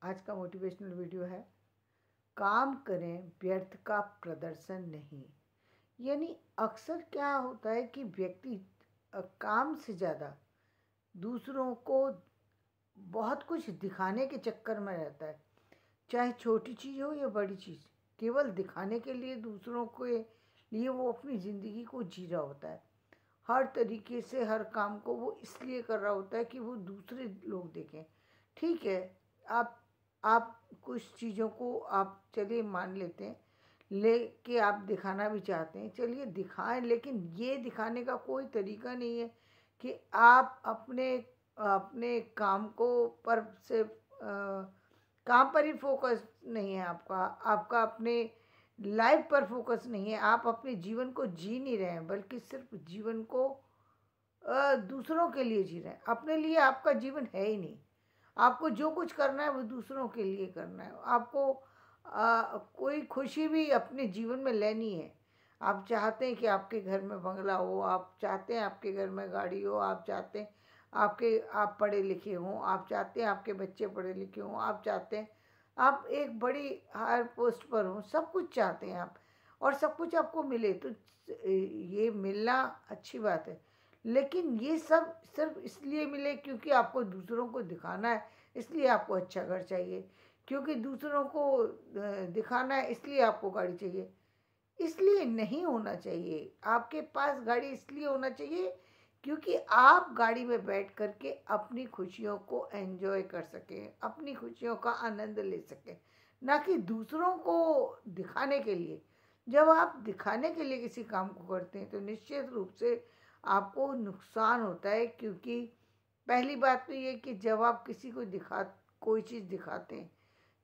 आज का motivational video है, काम करें व्यर्थ का प्रदर्शन नहीं। यानी अक्सर क्या होता है कि व्यक्ति काम से ज़्यादा दूसरों को बहुत कुछ दिखाने के चक्कर में रहता है। चाहे छोटी चीज़ हो या बड़ी चीज़, केवल दिखाने के लिए दूसरों के लिए वो अपनी ज़िंदगी को जी रहा होता है। हर तरीके से हर काम को वो इसलिए कर रहा होता है कि वो दूसरे लोग देखें। ठीक है, आप आप कुछ चीज़ों को आप चलिए मान लेते हैं, लेके आप दिखाना भी चाहते हैं, चलिए दिखाएं, लेकिन ये दिखाने का कोई तरीका नहीं है कि आप अपने अपने काम को पर से काम पर ही फोकस नहीं है आपका आपका अपने लाइफ पर फोकस नहीं है। आप अपने जीवन को जी नहीं रहे हैं, बल्कि सिर्फ जीवन को दूसरों के लिए जी रहे हैं। अपने लिए आपका जीवन है ही नहीं। आपको जो कुछ करना है वो दूसरों के लिए करना है। आपको कोई खुशी भी अपने जीवन में लेनी है। आप चाहते हैं कि आपके घर में बंगला हो, आप चाहते हैं आपके घर में गाड़ी हो, आप चाहते हैं आप पढ़े लिखे हों, आप चाहते हैं आपके बच्चे पढ़े लिखे हों, आप चाहते हैं आप एक बड़ी हायर पोस्ट पर हों। सब कुछ चाहते हैं आप, और सब कुछ आपको मिले तो ये मिलना अच्छी बात है। लेकिन ये सब सिर्फ इसलिए मिले क्योंकि आपको दूसरों को दिखाना है, इसलिए आपको अच्छा घर चाहिए। क्योंकि दूसरों को दिखाना है, इसलिए आपको गाड़ी चाहिए। इसलिए नहीं होना चाहिए। आपके पास गाड़ी इसलिए होना चाहिए क्योंकि आप गाड़ी में बैठ करके अपनी खुशियों को एंजॉय कर सकें, अपनी खुशियों का आनंद ले सकें, ना कि दूसरों को दिखाने के लिए। जब आप दिखाने के लिए किसी काम को करते हैं तो निश्चित रूप से आपको नुकसान होता है। क्योंकि पहली बात तो ये कि जब आप किसी को कोई चीज़ दिखाते हैं,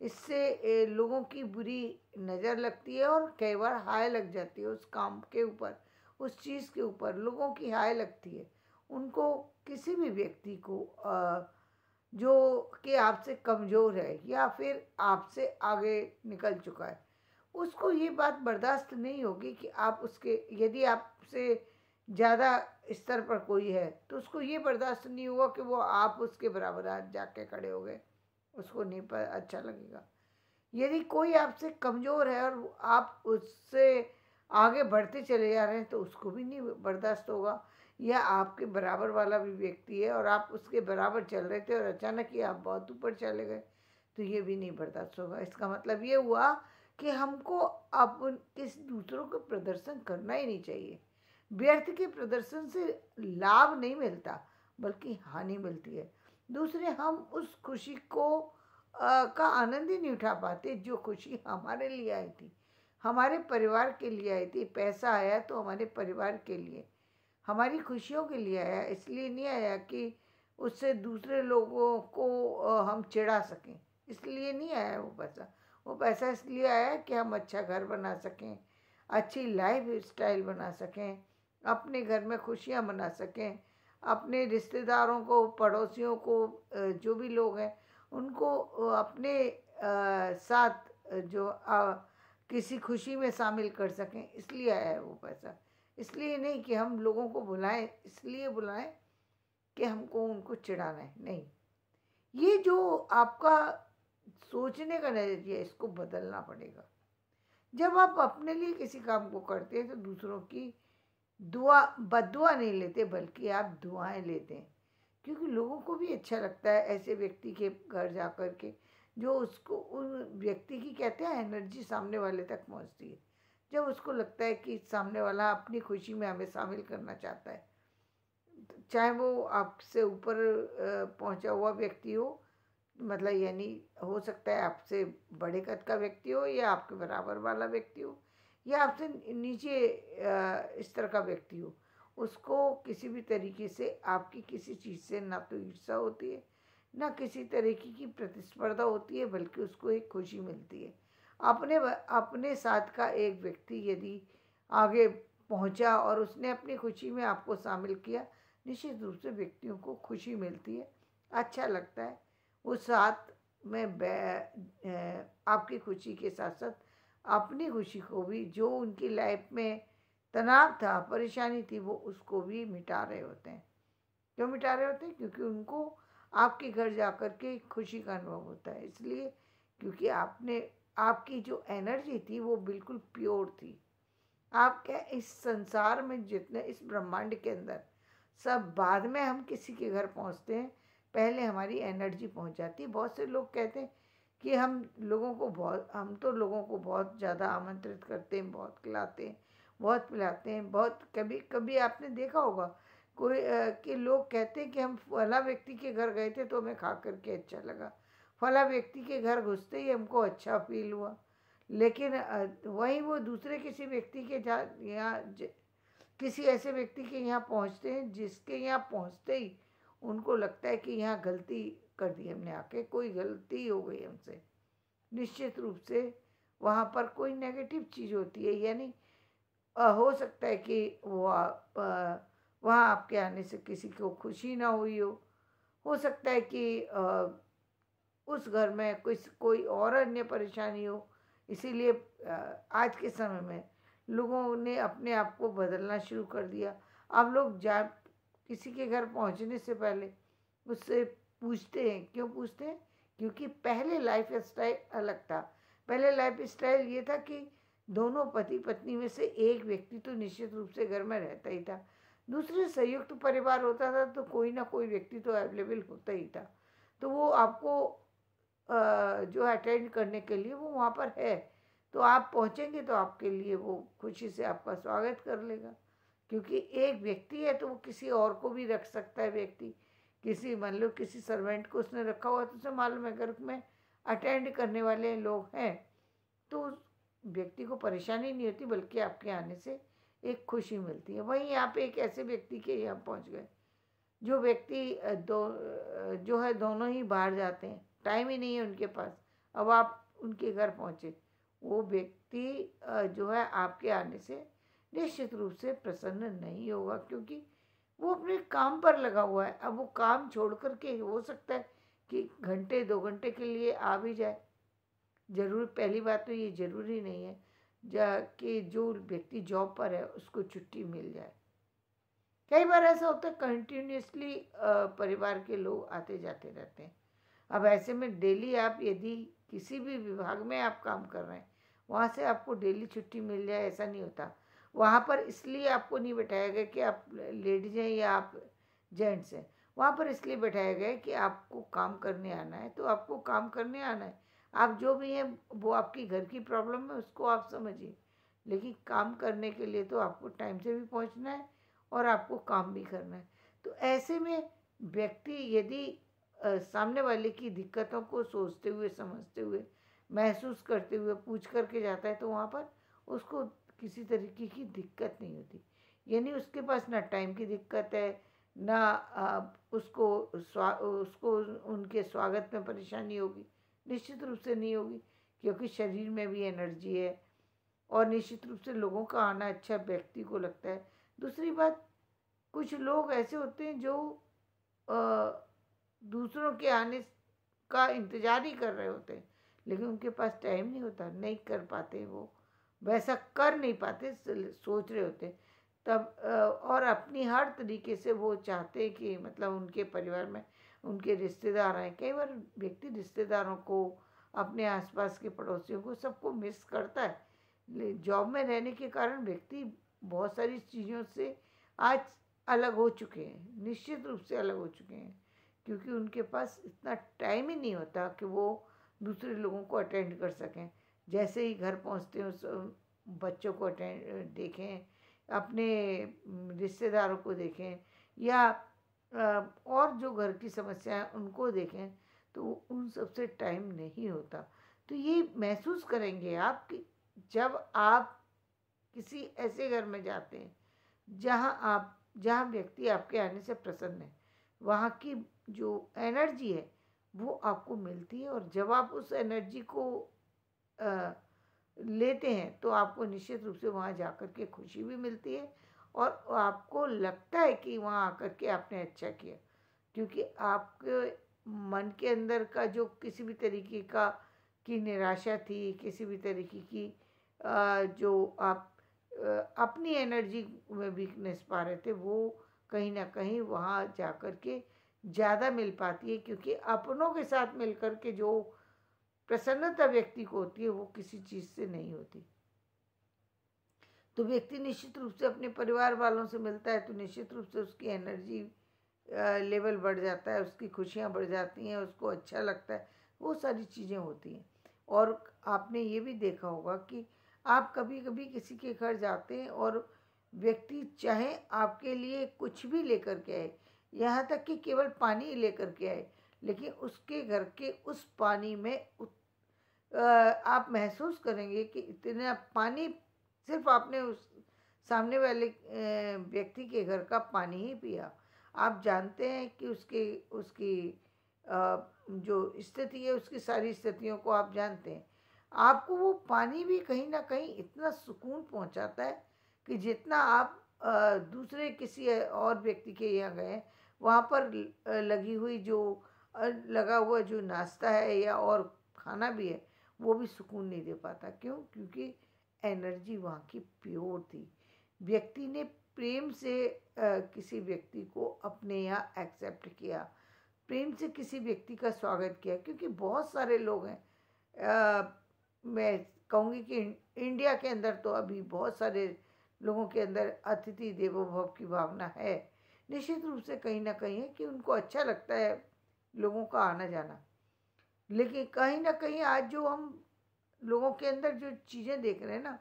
इससे लोगों की बुरी नज़र लगती है, और कई बार हाय लग जाती है उस काम के ऊपर, उस चीज़ के ऊपर लोगों की हाय लगती है। उनको, किसी भी व्यक्ति को जो कि आपसे कमज़ोर है या फिर आपसे आगे निकल चुका है, उसको ये बात बर्दाश्त नहीं होगी कि आप उसके, यदि आपसे ज़्यादा स्तर पर कोई है तो उसको ये बर्दाश्त नहीं होगा कि वो आप उसके बराबर आज जाके खड़े हो गए। उसको नहीं पर अच्छा लगेगा। यदि कोई आपसे कमज़ोर है और आप उससे आगे बढ़ते चले जा रहे हैं तो उसको भी नहीं बर्दाश्त होगा। या आपके बराबर वाला भी व्यक्ति है और आप उसके बराबर चल रहे थे और अचानक ही आप बहुत ऊपर चले गए, तो ये भी नहीं बर्दाश्त होगा। इसका मतलब ये हुआ कि हमको अब इस दूसरों को प्रदर्शन करना ही नहीं चाहिए। व्यर्थ के प्रदर्शन से लाभ नहीं मिलता, बल्कि हानि मिलती है। दूसरे, हम उस खुशी को का आनंद ही नहीं उठा पाते जो खुशी हमारे लिए आई थी, हमारे परिवार के लिए आई थी। पैसा आया तो हमारे परिवार के लिए, हमारी खुशियों के लिए आया, इसलिए नहीं आया कि उससे दूसरे लोगों को हम चिढ़ा सकें। इसलिए नहीं आया वो पैसा। वो पैसा इसलिए आया कि हम अच्छा घर बना सकें, अच्छी लाइफ स्टाइल बना सकें, अपने घर में खुशियाँ मना सकें, अपने रिश्तेदारों को, पड़ोसियों को, जो भी लोग हैं उनको अपने साथ जो किसी खुशी में शामिल कर सकें। इसलिए आया है वो पैसा। इसलिए नहीं कि हम लोगों को बुलाएं, इसलिए बुलाएं कि हमको उनको चिढ़ाना है, नहीं। ये जो आपका सोचने का नज़रिया, इसको बदलना पड़ेगा। जब आप अपने लिए किसी काम को करते हैं तो दूसरों की बद्दुआ नहीं लेते, बल्कि आप दुआएं लेते हैं। क्योंकि लोगों को भी अच्छा लगता है ऐसे व्यक्ति के घर जा कर के, जो उसको, उन व्यक्ति की कहते हैं एनर्जी सामने वाले तक पहुंचती है। जब उसको लगता है कि सामने वाला अपनी खुशी में हमें शामिल करना चाहता है, चाहे वो आपसे ऊपर पहुंचा हुआ व्यक्ति हो, मतलब यानी हो सकता है आपसे बड़े कद का व्यक्ति हो, या आपके बराबर वाला व्यक्ति हो, या आपसे नीचे इस तरह का व्यक्ति हो, उसको किसी भी तरीके से आपकी किसी चीज़ से ना तो ईर्ष्या होती है, ना किसी तरीके की प्रतिस्पर्धा होती है, बल्कि उसको एक खुशी मिलती है। अपने साथ का एक व्यक्ति यदि आगे पहुंचा और उसने अपनी खुशी में आपको शामिल किया, निश्चित रूप से व्यक्तियों को खुशी मिलती है, अच्छा लगता है। उस साथ में आपकी खुशी के साथ साथ अपनी खुशी को भी, जो उनकी लाइफ में तनाव था, परेशानी थी, वो उसको भी मिटा रहे होते हैं। क्यों मिटा रहे होते हैं? क्योंकि उनको आपके घर जा कर के खुशी का अनुभव होता है। इसलिए क्योंकि आपकी जो एनर्जी थी वो बिल्कुल प्योर थी। आप क्या, इस संसार में जितने, इस ब्रह्मांड के अंदर सब बाद में हम किसी के घर पहुंचते हैं, पहले हमारी एनर्जी पहुंच जाती है। बहुत से लोग कहते हैं कि हम तो लोगों को बहुत ज़्यादा आमंत्रित करते हैं, बहुत खिलाते हैं, बहुत पिलाते हैं, बहुत, कभी कभी आपने देखा होगा कि लोग कहते हैं कि हम फला व्यक्ति के घर गए थे तो हमें खा करके अच्छा लगा, फला व्यक्ति के घर घुसते ही हमको अच्छा फील हुआ। लेकिन वहीं वो दूसरे किसी व्यक्ति के किसी ऐसे व्यक्ति के यहाँ पहुँचते हैं जिसके यहाँ पहुँचते ही उनको लगता है कि यहाँ गलती कर दी हमने, आके कोई गलती हो गई हमसे। निश्चित रूप से वहाँ पर कोई नेगेटिव चीज़ होती है, यानी हो सकता है कि वहाँ आपके आने से किसी को खुशी ना हुई हो सकता है कि उस घर में कोई और अन्य परेशानी हो। इसीलिए आज के समय में लोगों ने अपने आप को बदलना शुरू कर दिया। अब लोग किसी के घर पहुंचने से पहले उससे पूछते हैं। क्यों पूछते हैं? क्योंकि पहले लाइफ स्टाइल अलग था। पहले लाइफ स्टाइल ये था कि दोनों पति पत्नी में से एक व्यक्ति तो निश्चित रूप से घर में रहता ही था, दूसरे संयुक्त परिवार होता था तो कोई ना कोई व्यक्ति तो अवेलेबल होता ही था। तो वो आपको जो अटेंड करने के लिए वो वहाँ पर है, तो आप पहुँचेंगे तो आपके लिए वो खुशी से आपका स्वागत कर लेगा। क्योंकि एक व्यक्ति है तो वो किसी और को भी रख सकता है। व्यक्ति मान लो किसी सर्वेंट को उसने रखा हुआ तो उसे मालूम है घर में अटेंड करने वाले लोग हैं, तो उस व्यक्ति को परेशानी नहीं होती, बल्कि आपके आने से एक खुशी मिलती है। वहीं आप एक ऐसे व्यक्ति के यहाँ पहुँच गए जो व्यक्ति जो है दोनों ही बाहर जाते हैं, टाइम ही नहीं है उनके पास, अब आप उनके घर पहुँचे, वो व्यक्ति जो है आपके आने से निश्चित रूप से प्रसन्न नहीं होगा, क्योंकि वो अपने काम पर लगा हुआ है। अब वो काम छोड़ करके हो सकता है कि घंटे 2 घंटे के लिए आ भी जाए। जरूर पहली बात तो ये ज़रूरी नहीं है कि जो व्यक्ति जॉब पर है उसको छुट्टी मिल जाए। कई बार ऐसा होता है कंटिन्यूसली परिवार के लोग आते जाते रहते हैं। अब ऐसे में डेली आप यदि किसी भी विभाग में आप काम कर रहे हैं, वहाँ से आपको डेली छुट्टी मिल जाए ऐसा नहीं होता। वहाँ पर इसलिए आपको नहीं बैठाया गया कि आप लेडीज हैं या आप जेंट्स हैं, वहाँ पर इसलिए बैठाया गया कि आपको काम करने आना है, तो आपको काम करने आना है। आप जो भी हैं वो आपकी घर की प्रॉब्लम है उसको आप समझिए, लेकिन काम करने के लिए तो आपको टाइम से भी पहुँचना है और आपको काम भी करना है। तो ऐसे में व्यक्ति यदि सामने वाले की दिक्कतों को सोचते हुए, समझते हुए, महसूस करते हुए पूछ करके जाता है, तो वहाँ पर उसको किसी तरीके की दिक्कत नहीं होती। यानी उसके पास ना टाइम की दिक्कत है, ना उसको उनके स्वागत में परेशानी होगी, निश्चित रूप से नहीं होगी, क्योंकि शरीर में भी एनर्जी है और निश्चित रूप से लोगों का आना अच्छा व्यक्ति को लगता है। दूसरी बात, कुछ लोग ऐसे होते हैं जो दूसरों के आने का इंतज़ार ही कर रहे होते हैं, लेकिन उनके पास टाइम नहीं होता, नहीं कर पाते, वो वैसा कर नहीं पाते, सोच रहे होते तब और अपनी हर तरीके से वो चाहते हैं कि मतलब उनके परिवार में उनके रिश्तेदार आए। कई बार व्यक्ति रिश्तेदारों को, अपने आसपास के पड़ोसियों को, सबको मिस करता है। जॉब में रहने के कारण व्यक्ति बहुत सारी चीज़ों से आज अलग हो चुके हैं, निश्चित रूप से अलग हो चुके हैं, क्योंकि उनके पास इतना टाइम ही नहीं होता कि वो दूसरे लोगों को अटेंड कर सकें। जैसे ही घर पहुंचते हैं उस बच्चों को देखें, अपने रिश्तेदारों को देखें, या और जो घर की समस्याएं उनको देखें, तो उन सबसे टाइम नहीं होता। तो ये महसूस करेंगे आप कि जब आप किसी ऐसे घर में जाते हैं जहाँ व्यक्ति आपके आने से प्रसन्न है, वहाँ की जो एनर्जी है वो आपको मिलती है, और जब आप उस एनर्जी को लेते हैं तो आपको निश्चित रूप से वहाँ जाकर के खुशी भी मिलती है, और आपको लगता है कि वहाँ आकर के आपने अच्छा किया, क्योंकि आपके मन के अंदर का जो किसी भी तरीके की निराशा थी, किसी भी तरीके की जो आप अपनी एनर्जी में वीकनेस पा रहे थे, वो कहीं ना कहीं वहाँ जाकर के ज़्यादा मिल पाती है, क्योंकि अपनों के साथ मिलकर के जो प्रसन्नता व्यक्ति को होती है वो किसी चीज़ से नहीं होती। तो व्यक्ति निश्चित रूप से अपने परिवार वालों से मिलता है तो निश्चित रूप से उसकी एनर्जी लेवल बढ़ जाता है, उसकी खुशियाँ बढ़ जाती हैं, उसको अच्छा लगता है, वो सारी चीज़ें होती हैं। और आपने ये भी देखा होगा कि आप कभी कभी किसी के घर जाते हैं और व्यक्ति चाहे आपके लिए कुछ भी लेकर के आए, यहाँ तक कि केवल पानी ही लेकर के आए, लेकिन उसके घर के उस पानी में आप महसूस करेंगे कि इतना पानी सिर्फ आपने उस सामने वाले व्यक्ति के घर का पानी ही पिया, आप जानते हैं कि उसके उसकी जो स्थिति है उसकी सारी स्थितियों को आप जानते हैं। आपको वो पानी भी कहीं ना कहीं इतना सुकून पहुंचाता है कि जितना आप दूसरे किसी और व्यक्ति के यहाँ गए वहाँ पर लगी हुई जो लगा हुआ जो नाश्ता है या और खाना भी है वो भी सुकून नहीं दे पाता। क्यों? क्योंकि एनर्जी वहाँ की प्योर थी। व्यक्ति ने प्रेम से किसी व्यक्ति को अपने यहाँ एक्सेप्ट किया, प्रेम से किसी व्यक्ति का स्वागत किया। क्योंकि बहुत सारे लोग हैं, मैं कहूँगी कि इंडिया के अंदर तो अभी बहुत सारे लोगों के अंदर अतिथि देवो भव की भावना है, निश्चित रूप से कहीं ना कहीं है कि उनको अच्छा लगता है लोगों का आना जाना। लेकिन कहीं ना कहीं आज जो हम लोगों के अंदर जो चीज़ें देख रहे हैं ना,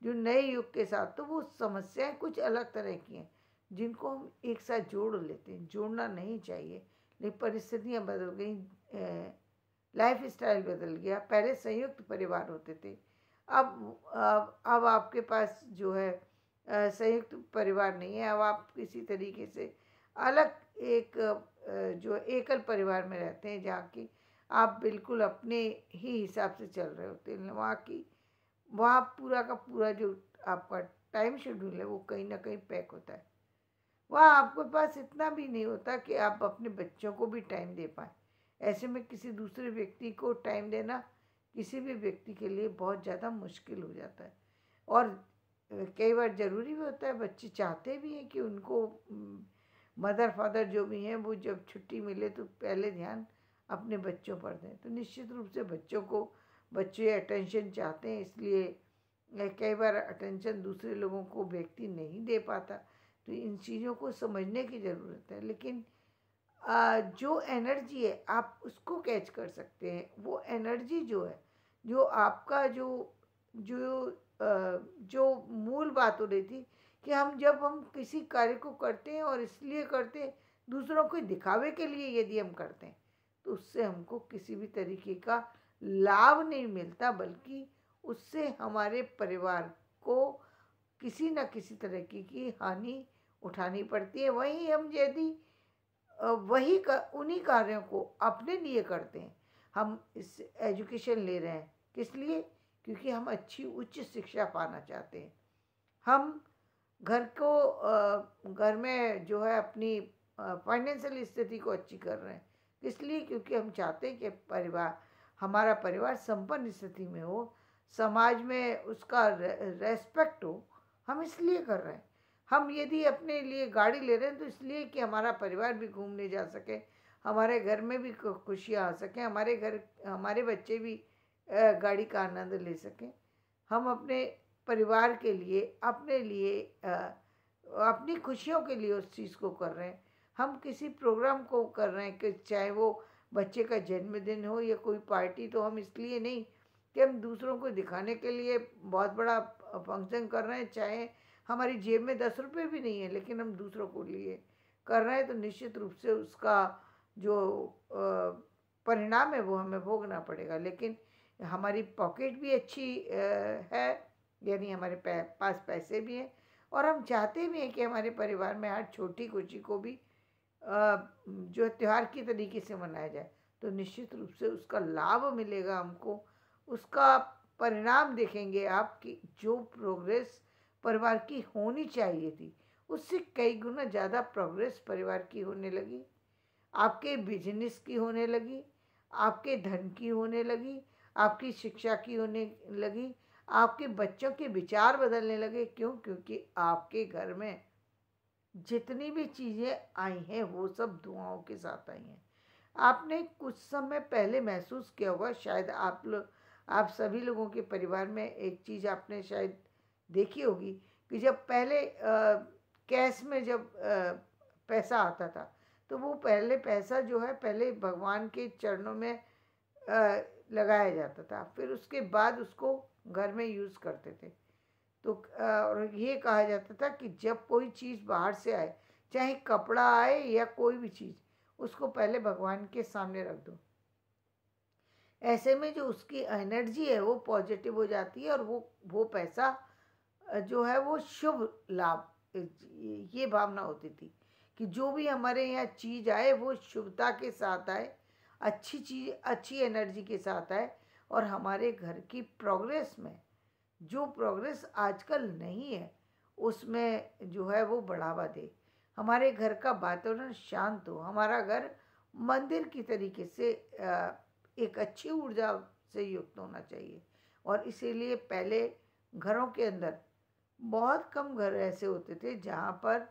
जो नए युग के साथ, तो वो समस्याएं कुछ अलग तरह की हैं जिनको हम एक साथ जोड़ लेते हैं। जोड़ना नहीं चाहिए, लेकिन परिस्थितियाँ बदल गई, लाइफ स्टाइल बदल गया। पहले संयुक्त परिवार होते थे, अब आपके पास जो है संयुक्त परिवार नहीं है। अब आप किसी तरीके से अलग एक जो एकल परिवार में रहते हैं, जहाँ की आप बिल्कुल अपने ही हिसाब से चल रहे होते हैं। वहाँ पूरा का पूरा जो आपका टाइम शेड्यूल है वो कहीं ना कहीं पैक होता है। वहाँ आपके पास इतना भी नहीं होता कि आप अपने बच्चों को भी टाइम दे पाएँ। ऐसे में किसी दूसरे व्यक्ति को टाइम देना किसी भी व्यक्ति के लिए बहुत ज़्यादा मुश्किल हो जाता है। और कई बार ज़रूरी भी होता है, बच्चे चाहते भी हैं कि उनको मदर फादर जो भी हैं वो जब छुट्टी मिले तो पहले ध्यान अपने बच्चों पर दें। तो निश्चित रूप से बच्चे अटेंशन चाहते हैं, इसलिए कई बार अटेंशन दूसरे लोगों को व्यक्ति नहीं दे पाता। तो इन चीज़ों को समझने की ज़रूरत है। लेकिन जो एनर्जी है आप उसको कैच कर सकते हैं। वो एनर्जी जो है, जो आपका जो मूल बात हो रही थी कि जब हम किसी कार्य को करते हैं और इसलिए करते हैं, दूसरों को दिखावे के लिए यदि हम करते हैं तो उससे हमको किसी भी तरीके का लाभ नहीं मिलता, बल्कि उससे हमारे परिवार को किसी न किसी तरह की हानि उठानी पड़ती है। वहीं हम यदि उन्हीं कार्यों को अपने लिए करते हैं, हम इस एजुकेशन ले रहे हैं किस लिए? क्योंकि हम अच्छी उच्च शिक्षा पाना चाहते हैं। हम घर में जो है अपनी फाइनेंशियल स्थिति को अच्छी कर रहे हैं किस लिए? क्योंकि हम चाहते हैं कि हमारा परिवार संपन्न स्थिति में हो, समाज में उसका रेस्पेक्ट हो। हम इसलिए कर रहे हैं। हम यदि अपने लिए गाड़ी ले रहे हैं तो इसलिए कि हमारा परिवार भी घूमने जा सके, हमारे घर में भी खुशियाँ आ सकें, हमारे बच्चे भी गाड़ी का आनंद ले सकें। हम अपने परिवार के लिए, अपने लिए, अपनी खुशियों के लिए उस चीज़ को कर रहे हैं। हम किसी प्रोग्राम को कर रहे हैं कि चाहे वो बच्चे का जन्मदिन हो या कोई पार्टी, तो हम इसलिए नहीं कि हम दूसरों को दिखाने के लिए बहुत बड़ा फंक्शन कर रहे हैं, चाहे हमारी जेब में 10 रुपये भी नहीं है, लेकिन हम दूसरों को लिए कर रहे हैं। तो निश्चित रूप से उसका जो परिणाम है वो हमें भोगना पड़ेगा। लेकिन हमारी पॉकेट भी अच्छी है, यानी हमारे पास पैसे भी हैं, और हम चाहते भी हैं कि हमारे परिवार में हर छोटी खुशी को भी जो त्यौहार की तरीके से मनाया जाए। तो निश्चित रूप से उसका लाभ मिलेगा हमको, उसका परिणाम देखेंगे आप कि जो प्रोग्रेस परिवार की होनी चाहिए थी उससे कई गुना ज़्यादा प्रोग्रेस परिवार की होने लगी, आपके बिजनेस की होने लगी, आपके धन की होने लगी, आपकी शिक्षा की होने लगी, आपके बच्चों के विचार बदलने लगे। क्यों? क्योंकि आपके घर में जितनी भी चीज़ें आई हैं वो सब दुआओं के साथ आई हैं। आपने कुछ समय पहले महसूस किया होगा, शायद आप सभी लोगों के परिवार में एक चीज़ आपने शायद देखी होगी कि जब पहले कैश में जब पैसा आता था, तो वो पहले पैसा जो है पहले भगवान के चरणों में लगाया जाता था, फिर उसके बाद उसको घर में यूज़ करते थे। तो और ये कहा जाता था कि जब कोई चीज़ बाहर से आए, चाहे कपड़ा आए या कोई भी चीज़, उसको पहले भगवान के सामने रख दो। ऐसे में जो उसकी एनर्जी है वो पॉजिटिव हो जाती है और वो पैसा जो है वो शुभ लाभ, ये भावना होती थी कि जो भी हमारे यहाँ चीज़ आए वो शुभता के साथ आए, अच्छी चीज़ अच्छी एनर्जी के साथ आए और हमारे घर की प्रोग्रेस में, जो प्रोग्रेस आजकल नहीं है उसमें जो है वो बढ़ावा दे। हमारे घर का वातावरण शांत हो, हमारा घर मंदिर की तरीके से एक अच्छी ऊर्जा से युक्त होना चाहिए। और इसीलिए पहले घरों के अंदर बहुत कम घर ऐसे होते थे जहाँ पर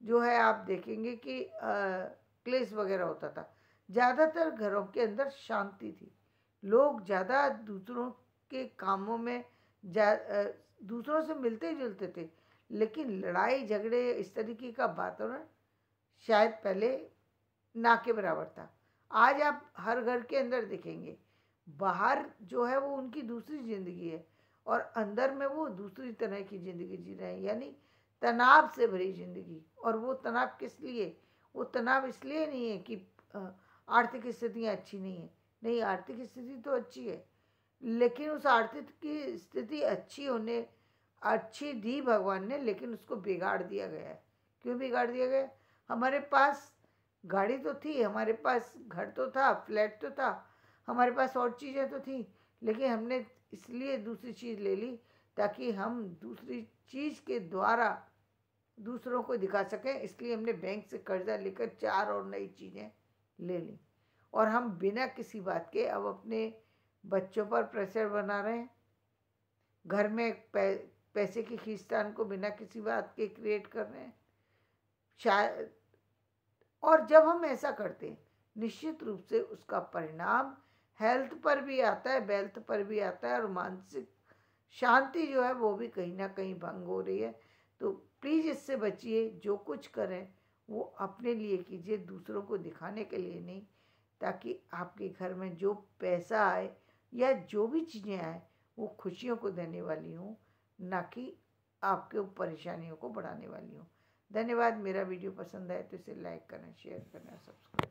जो है आप देखेंगे कि क्लेश वगैरह होता था। ज़्यादातर घरों के अंदर शांति थी, लोग ज़्यादा दूसरों के कामों में दूसरों से मिलते जुलते थे, लेकिन लड़ाई झगड़े इस तरीके का वातावरण शायद पहले ना के बराबर था। आज आप हर घर के अंदर देखेंगे, बाहर जो है वो उनकी दूसरी ज़िंदगी है और अंदर में वो दूसरी तरह की ज़िंदगी जी रहे हैं, यानी तनाव से भरी ज़िंदगी। और वो तनाव किस लिए? वो तनाव इसलिए नहीं है कि आर्थिक स्थितियाँ अच्छी नहीं है, नहीं, आर्थिक स्थिति तो अच्छी है, लेकिन उस आर्थिक की स्थिति अच्छी दी भगवान ने, लेकिन उसको बिगाड़ दिया गया है। क्यों बिगाड़ दिया गया? हमारे पास गाड़ी तो थी, हमारे पास घर तो था, फ्लैट तो था, हमारे पास और चीज़ें तो थी, लेकिन हमने इसलिए दूसरी चीज़ ले ली ताकि हम दूसरी चीज़ के द्वारा दूसरों को दिखा सकें। इसलिए हमने बैंक से कर्जा लेकर 4 और नई चीज़ें ले ली और हम बिना किसी बात के अब अपने बच्चों पर प्रेशर बना रहे हैं। घर में पैसे की खींचतान को बिना किसी बात के क्रिएट कर रहे हैं शायद। और जब हम ऐसा करते हैं, निश्चित रूप से उसका परिणाम हेल्थ पर भी आता है, वेल्थ पर भी आता है, और मानसिक शांति जो है वो भी कहीं ना कहीं भंग हो रही है। तो प्लीज़ इससे बचिए। जो कुछ करें वो अपने लिए कीजिए, दूसरों को दिखाने के लिए नहीं, ताकि आपके घर में जो पैसा आए या जो भी चीज़ें आए वो खुशियों को देने वाली हों, ना कि आपके परेशानियों को बढ़ाने वाली हों। धन्यवाद। मेरा वीडियो पसंद आए तो इसे लाइक करें, शेयर करें, सब्सक्राइब